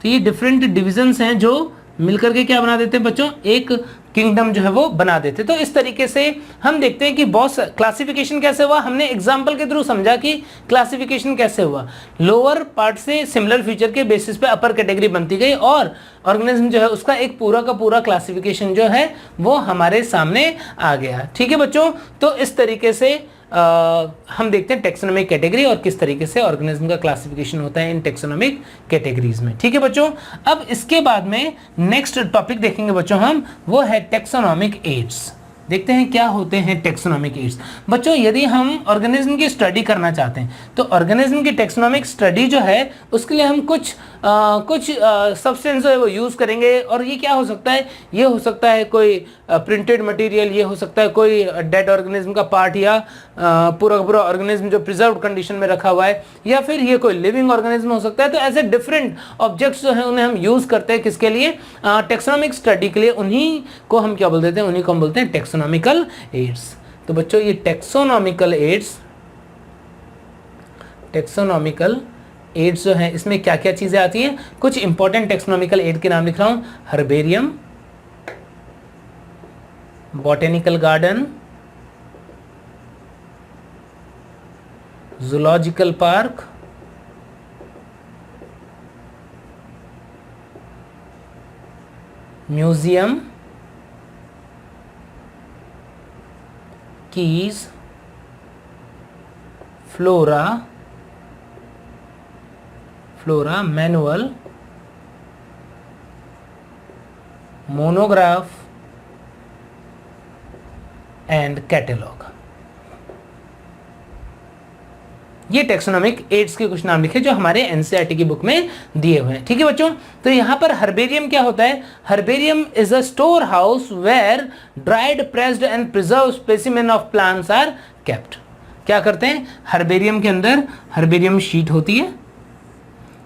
तो ये डिफरेंट डिविजन्स हैं जो मिलकर के क्या बना देते हैं बच्चों, एक किंगडम जो है वो बना देते। तो इस तरीके से हम देखते हैं कि बहुत क्लासिफिकेशन कैसे हुआ, हमने एग्जांपल के थ्रू समझा कि क्लासिफिकेशन कैसे हुआ। लोअर पार्ट से सिमिलर फीचर के बेसिस पे अपर कैटेगरी बनती गई और ऑर्गेनिज्म जो है उसका एक पूरा का पूरा क्लासिफिकेशन जो है वो हमारे सामने आ गया। ठीक है बच्चों, तो इस तरीके से हम देखते हैं टेक्सोनोमिक कैटेगरी और किस तरीके से ऑर्गेनिज्म का क्लासिफिकेशन होता है इन टेक्सोनोमिक कैटेगरीज में। ठीक है बच्चों, अब इसके बाद में नेक्स्ट टॉपिक देखेंगे बच्चों हम, वो है टेक्सोनोमिक एड्स। देखते हैं क्या होते हैं टेक्सोनोमिक एड्स। बच्चों यदि हम ऑर्गेनिज्म की स्टडी करना चाहते हैं तो ऑर्गेनिज्म की टेक्सोनोमिक स्टडी जो है उसके लिए हम कुछ सब्सटेंस जो है वो यूज़ करेंगे। और ये क्या हो सकता है, ये हो सकता है कोई प्रिंटेड मटेरियल, ये हो सकता है कोई डेड ऑर्गेनिज्म का पार्ट या पूरा का पूरा ऑर्गेनिज्म जो प्रिजर्व्ड कंडीशन में रखा हुआ है, या फिर ये कोई लिविंग ऑर्गेनिज्म हो सकता है। तो ऐसे डिफरेंट ऑब्जेक्ट्स जो हैं उन्हें हम यूज़ करते हैं किसके लिए, टेक्सोनोमिक स्टडी के लिए। उन्हीं को हम क्या बोल देते हैं, उन्हीं को हम बोलते हैं टेक्सोनोमिकल एड्स। तो बच्चों ये टेक्सोनोमिकल एड्स जो है इसमें क्या क्या चीज़ें आती हैं, कुछ इंपॉर्टेंट टेक्सोनोमिकल एड के नाम लिख रहा हूं, herbarium, botanical garden, zoological park, museum, keys, flora manual, monograph and catalogue. ये टेक्सोनोमिक एड्स के कुछ नाम लिखे जो हमारे एनसीईआरटी की बुक में दिए हुए हैं। ठीक है बच्चों, तो यहां पर हर्बेरियम क्या होता है, herbarium is a store house where dried, pressed and preserve specimen of plants are kept. क्या करते हैं, हर्बेरियम के अंदर हर्बेरियम शीट होती है।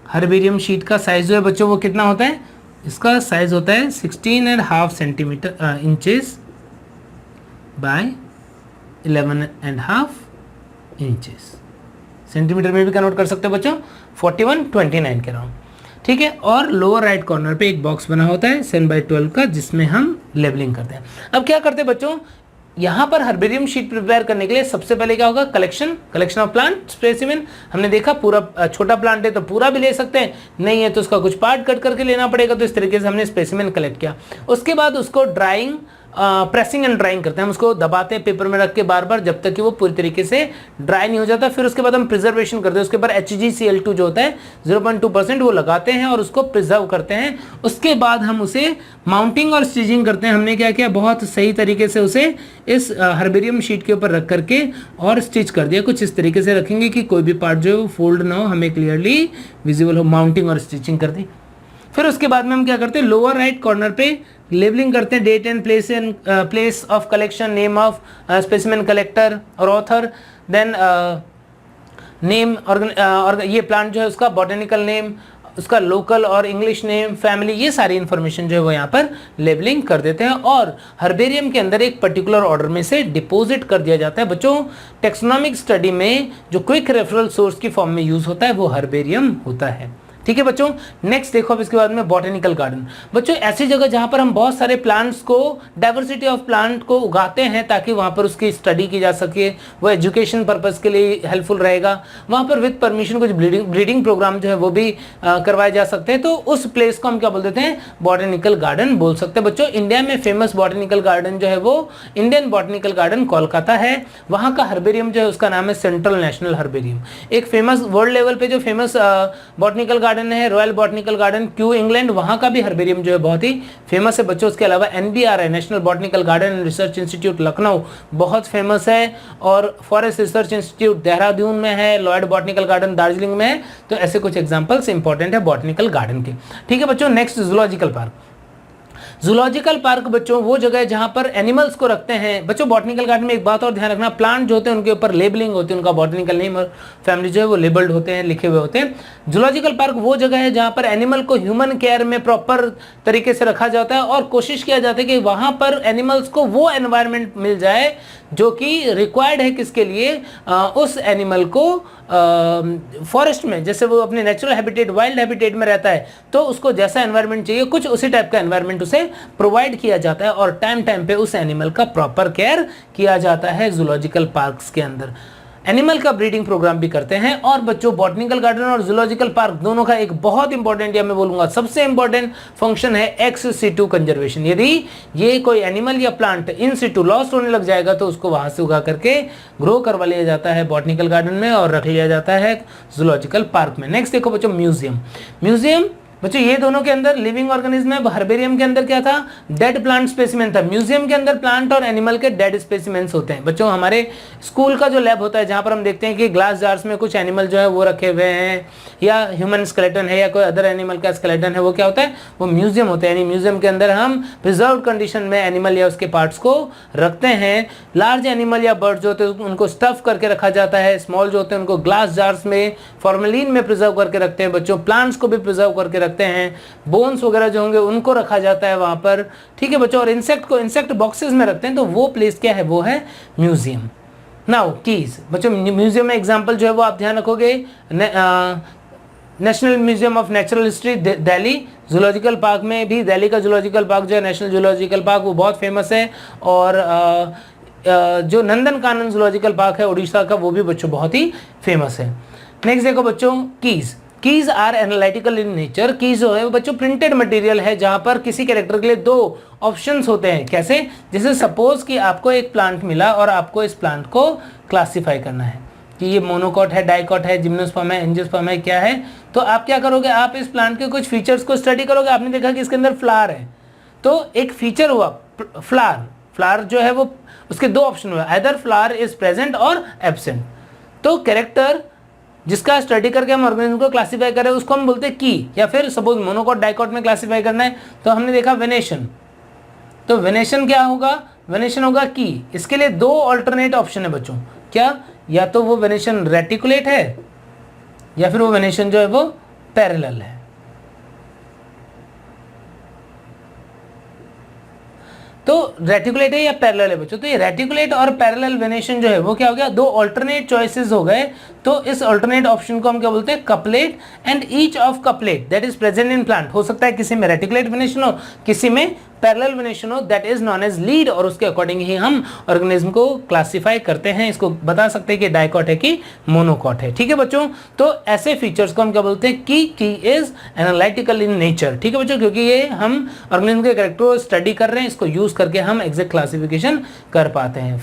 हर्बेरियम शीट का साइज जो है बच्चों वो कितना होता है, इसका साइज होता है 16.5 centimetre inches bye 11.5 inches. Centimetre में भी कन्वर्ट कर सकते हो बच्चों, 41 29 के अराउंड, ठीक है। और लोअर राइट कॉर्नर पे एक बॉक्स बना होता है 7/12 का, जिसमें हम लेबलिंग करते हैं। अब क्या करते हैं बच्चों, यहाँ पर हर्बेरियम शीट प्रिपेयर करने के लिए सबसे पहले क्या होगा, कलेक्शन ऑफ प्लांट स्पेसिमेन। हमने देखा पूरा छोटा प्लांट है तो पूरा भी ले सकते हैं, नहीं है तो उसका कुछ पार्ट कट करके लेना पड़ेगा, तो इस तरीके से हमने स्पेसिमेन कलेक्ट किया। उसके बाद उसको ड्राइंग, प्रेसिंग एंड ड्राइंग करते हैं, हम उसको दबाते हैं पेपर में रख के बार बार जब तक कि वो पूरी तरीके से ड्राई नहीं हो जाता। फिर उसके बाद हम प्रिजर्वेशन करते हैं, उसके बाद HgCl2 जो होता है 0.2% वो लगाते हैं और उसको प्रिजर्व करते हैं। उसके बाद हम उसे माउंटिंग और स्टिचिंग करते हैं। हमने क्या किया, बहुत सही तरीके से उसे इस हर्बेरियम शीट के ऊपर रख करके और स्टिच कर दिया। कुछ इस तरीके से रखेंगे कि कोई भी पार्ट जो है वो फोल्ड ना हो, हमें क्लियरली विजिबल हो। माउंटिंग और स्टिचिंग कर दी। फिर उसके बाद में हम क्या करते हैं, लोअर राइट कॉर्नर पे लेबलिंग करते हैं, date and place of collection, name of specimen collector और ऑथर, देन नेम और ये प्लांट जो है उसका बॉटेनिकल नेम, उसका लोकल और इंग्लिश नेम, फैमिली, ये सारी इंफॉर्मेशन जो है वो यहाँ पर लेबलिंग कर देते हैं और हर्बेरियम के अंदर एक पर्टिकुलर ऑर्डर में से डिपॉजिट कर दिया जाता है। बच्चों टेक्सोनॉमिक स्टडी में जो क्विक रेफरल सोर्स की फॉर्म में यूज होता है वो हर्बेरियम होता है, ठीक है बच्चों। नेक्स्ट देखो अब इसके बाद में बॉटेनिकल गार्डन। बच्चों ऐसी जगह जहां पर हम बहुत सारे प्लांट्स को, डाइवर्सिटी ऑफ प्लांट को उगाते हैं ताकि वहां पर उसकी स्टडी की जा सके, वो एजुकेशन पर्पस के लिए हेल्पफुल रहेगा। वहां पर विद परमिशन कुछ ब्रीडिंग प्रोग्राम जो है वो भी करवाए जा सकते हैं, तो उस प्लेस को हम क्या बोल देते हैं, बॉटेनिकल गार्डन बोल सकते हैं। बच्चों इंडिया में फेमस बॉटेनिकल गार्डन जो है वो इंडियन बॉटेनिकल गार्डन कोलकाता है। वहां का हर्बेरियम जो है उसका नाम है सेंट्रल नेशनल हर्बेरियम। एक फेमस वर्ल्ड लेवल पे जो फेमस बॉटेनिकल गार्डन है royal botanical garden Q England, वहां का भी हर्बेरियम जो है बहुत ही फेमस है बच्चों। उसके अलावा NBR है, national botanical garden and research institute Lucknow, बहुत फेमस है। और फॉरेस्ट रिसर्च इंस्टीट्यूट देहरादून में है, लॉयड बॉटनिकल गार्डन दार्जिलिंग में है। तो ऐसे कुछ एग्जांपल्स इंपॉर्टेंट है बॉटनिकल गार्डन के, ठीक है बच्चों। Next zoological park. Zoological park बच्चों वो जगह है जहां पर एनिमल्स को रखते हैं। बच्चों बॉटनिकल गार्डन में एक बात और ध्यान रखना, प्लांट जो होते हैं उनके ऊपर लेबलिंग होती है, उनका बॉटनिकल नेम और फैमिली जो है वो लेबल्ड होते हैं, लिखे हुए होते हैं। जूलॉजिकल पार्क वो जगह है जहां पर एनिमल को ह्यूमन केयर में प्रॉपर तरीके से रखा जाता है और कोशिश किया जाता है कि वहां पर एनिमल्स को वो एनवायरनमेंट मिल जाए जो कि रिक्वायर्ड है किसके लिए, उस एनिमल को फॉरेस्ट में, जैसे वो अपने नेचुरल हैबिटेट वाइल्ड हैबिटेट में रहता है तो उसको जैसा एनवायरनमेंट चाहिए कुछ उसी टाइप का एनवायरनमेंट उसे प्रोवाइड किया जाता है और टाइम टाइम पे उस एनिमल का प्रॉपर केयर किया जाता है जूलॉजिकल पार्क्स के अंदर। एनिमल का ब्रीडिंग प्रोग्राम भी करते हैं। और बच्चों बॉटनिकल गार्डन और जूलॉजिकल पार्क दोनों का एक बहुत इंपॉर्टेंट, या मैं बोलूंगा सबसे इंपॉर्टेंट फंक्शन है ex situ कंजर्वेशन। यदि ये कोई एनिमल या प्लांट इन सिटू लॉस्ट होने लग जाएगा तो उसको वहां से उगा करके ग्रो करवा लिया जाता है बॉटनिकल गार्डन में और रख लिया जाता है जूलॉजिकल पार्क में। नेक्स्ट देखो बच्चों म्यूजियम। बच्चों ये दोनों के अंदर लिविंग ऑर्गेनिज्म है। हर्बेरियम के अंदर क्या था, डेड प्लांट स्पेसिमेन था। म्यूजियम के अंदर प्लांट और एनिमल के डेड स्पेसिमेंस होते हैं। बच्चों हमारे स्कूल का जो लैब होता है जहां पर हम देखते हैं कि ग्लास जार्स में कुछ एनिमल जो है वो रखे हुए हैं, या ह्यूमन स्केलेटन है या कोई अदर एनिमल का स्केलेटन है, वो क्या होता है, वो म्यूजियम होता है। यानी म्यूजियम के अंदर हम प्रिजर्व कंडीशन में एनिमल या उसके पार्ट्स को रखते हैं। लार्ज एनिमल या बर्ड जो होते हैं उनको स्टफ करके रखा जाता है, स्मॉल जो होते हैं उनको ग्लास जार्स में फॉर्मेलिन में प्रिजर्व करके रखते हैं। बच्चों प्लांट्स को भी प्रिजर्व करके रखते हैं, बोन्स वगैरह जो होंगे उनको रखा जाता है वहां पर, ठीक है बच्चों। और इंसेक्ट को इंसेक्ट बॉक्सेस में रखते हैं, तो वो प्लेस क्या है, वो है म्यूजियम। नाउ कीज बच्चों, म्यूजियम में एग्जांपल जो है वो आप ध्यान रखोगे, national museum of natural history Delhi, zoological park में भी दिल्ली का जूलॉजिकल पार्क जो है नेशनल जूलॉजिकल पार्क वो बहुत फेमस है। और जो नंदन कानन जूलॉजिकल पार्क है उड़ीसा का वो भी बच्चों बहुत ही फेमस है। नेक्स्ट देखो बच्चों keys are analytical in nature. Keys जो है वो बच्चों प्रिंटेड मटेरियल है जहां पर किसी कैरेक्टर के लिए दो ऑप्शंस होते हैं। कैसे, जैसे सपोज कि आपको एक प्लांट मिला और आपको इस प्लांट को क्लासिफाई करना है कि ये मोनोकॉट है, डाइकॉट है, जिम्नोस्पर्म है, एंजियोस्पर्म है, क्या है। तो आप क्या करोगे, आप इस प्लांट के कुछ फीचर्स को स्टडी करोगे। आपने देखा कि इसके अंदर फ्लावर है, तो एक फीचर हुआ फ्लावर जो है वो उसके दो ऑप्शन हुए, आइदर फ्लावर इज प्रेजेंट और एब्सेंट। तो कैरेक्टर जिसका स्टडी करके हम ऑर्गेनिज्म को क्लासिफाई करें उसको हम बोलते हैं की। या फिर सपोज मोनोकॉट डाइकॉट में क्लासिफाई करना है तो हमने देखा वेनेशन, तो वेनेशन क्या होगा, वेनेशन होगा की। इसके लिए दो ऑल्टरनेट ऑप्शन है बच्चों, क्या, या तो वो वेनेशन रेटिकुलेट है या फिर वो वेनेशन जो है वो पैरेलल है। तो रेटिकुलेट है या पैरेलल है बच्चों? तो ये रेटिकुलेट और पैरेलल वेनेशन जो है वो क्या हो गया, दो अल्टरनेट चॉइसेस हो गए। तो इस अल्टरनेट ऑप्शन को हम क्या बोलते हैं, couplet. And each of couplet that is present in plant, हो सकता है किसी में रेटिकुलेट वेनेशन हो, किसी में पैरेलल वेनेशन हो, that is non edge lead, और उसके अकॉर्डिंग ही हम ऑर्गेनिज्म को क्लासिफाई करते हैं। इसको बता सकते हैं कि डाइकॉट है कि मोनोकॉट है। ठीक है बच्चों, तो ऐसे फीचर्स को हम क्या बोलते हैं कि की इज एनालिटिकल इन नेचर। ठीक है बच्चों, क्योंकि ये हम ऑर्गेनिज्म के कैरेक्टर को स्टडी कर रहे हैं, इसको यूज करके हम एग्जैक्ट क्लासिफिकेशन कर पाते हैं।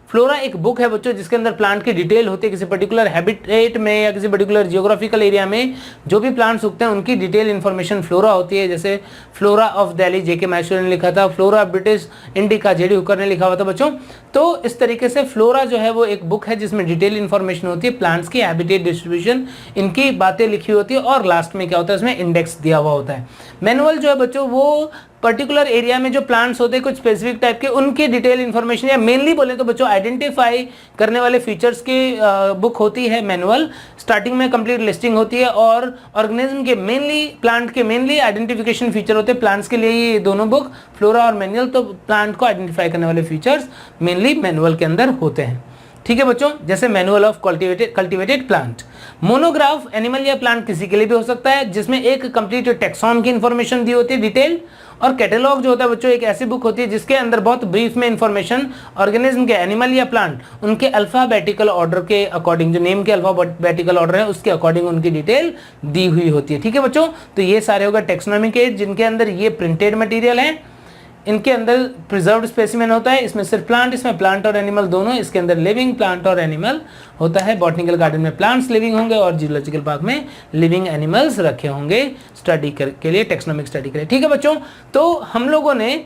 फ्लोरा एक बुक है बच्चों जिसके अंदर प्लांट की डिटेल होती है, किसी पर्टिकुलर हैबिटेट में या किसी पर्टिकुलर जियोग्राफिकल एरिया में जो भी प्लांट्स उगते हैं उनकी डिटेल इन्फॉर्मेशन फ्लोरा होती है। जैसे फ्लोरा ऑफ दिल्ली जेके मैशर ने लिखा था, flora British indica JD Hooker ने लिखा हुआ था बच्चों। तो इस तरीके से फ्लोरा जो है वो एक बुक है जिसमें डिटेल इन्फॉर्मेशन होती है, प्लांट्स की हैबिटेट डिस्ट्रीब्यूशन, इनकी बातें लिखी होती है, और लास्ट में क्या होता है, इसमें इंडेक्स दिया हुआ होता है। मैनुअल जो है बच्चों वो पर्टिकुलर एरिया में जो प्लांट्स होते हैं कुछ स्पेसिफिक टाइप के, उनकी डिटेल इन्फॉर्मेशन, या मेनली बोले तो बच्चों आइडेंटिफाई करने वाले फीचर्स की बुक होती है मैनुअल। स्टार्टिंग में कंप्लीट लिस्टिंग होती है, और ऑर्गेनिज्म के मेनली, प्लांट के मेनली आइडेंटिफिकेशन फीचर होते हैं प्लांट्स के लिए ये दोनों बुक, फ्लोरा और मैनुअल। तो प्लांट को आइडेंटिफाई करने वाले फीचर्स मेनली मैनुअल के अंदर होते हैं। ठीक है बच्चों, जैसे manual of cultivated plant. Monograph animal या प्लांट किसी के लिए भी हो सकता है जिसमें एक कंप्लीट टेक्सॉन की इंफॉर्मेशन दी होती है डिटेल। और कैटलॉग जो होता है बच्चों एक ऐसी बुक होती है जिसके अंदर बहुत ब्रीफ में इंफॉर्मेशन ऑर्गेनिज्म के, एनिमल या प्लांट, उनके अल्फाबेटिकल ऑर्डर के अकॉर्डिंग, जो नेम के अल्फाबेटिकल ऑर्डर है उसके अकॉर्डिंग उनकी डिटेल दी हुई होती है। ठीक है बच्चों, तो ये सारे होगा टेक्सोनॉमिक एड जिनके अंदर ये प्रिंटेड मटेरियल है, इनके अंदर प्रिजर्व्ड स्पेसिमेन होता है, इसमें सिर्फ प्लांट, इसमें प्लांट और एनिमल दोनों, इसके अंदर लिविंग प्लांट और एनिमल होता है। बॉटनिकल गार्डन में प्लांट्स लिविंग होंगे और जियोलॉजिकल पार्क में लिविंग एनिमल्स रखे होंगे स्टडी के लिए, टेक्सोनोमिक स्टडी के लिए। ठीक है बच्चों, तो हम लोगों ने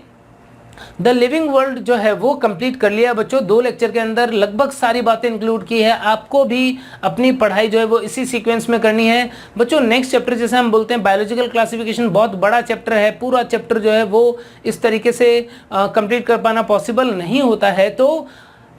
द लिविंग वर्ल्ड जो है वो कंप्लीट कर लिया बच्चों। 2 लेक्चर के अंदर लगभग सारी बातें इंक्लूड की है। आपको भी अपनी पढ़ाई जो है वो इसी सीक्वेंस में करनी है बच्चों। नेक्स्ट चैप्टर जैसे हम बोलते हैं बायोलॉजिकल क्लासिफिकेशन, बहुत बड़ा चैप्टर है, पूरा चैप्टर जो है वो इस तरीके से कंप्लीट कर पाना पॉसिबल नहीं होता है। तो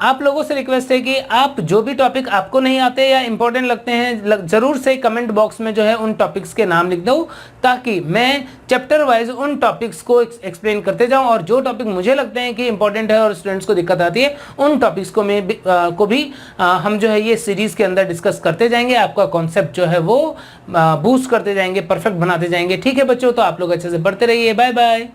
आप लोगों से रिक्वेस्ट है कि आप जो भी टॉपिक आपको नहीं आते या इंपॉर्टेंट लगते हैं जरूर से कमेंट बॉक्स में जो है उन टॉपिक्स के नाम लिख दो, ताकि मैं चैप्टर वाइज उन टॉपिक्स को एक्सप्लेन करते जाऊं, और जो टॉपिक मुझे लगते हैं कि इंपॉर्टेंट है और स्टूडेंट्स को दिक्कत आती है उन टॉपिक्स को भी हम जो है ये सीरीज के अंदर डिस्कस करते जाएंगे। आपका कॉन्सेप्ट जो है वो बूस्ट करते जाएंगे, परफेक्ट बनाते जाएंगे। ठीक है बच्चों, तो आप लोग अच्छे से पढ़ते रहिए। Bye bye.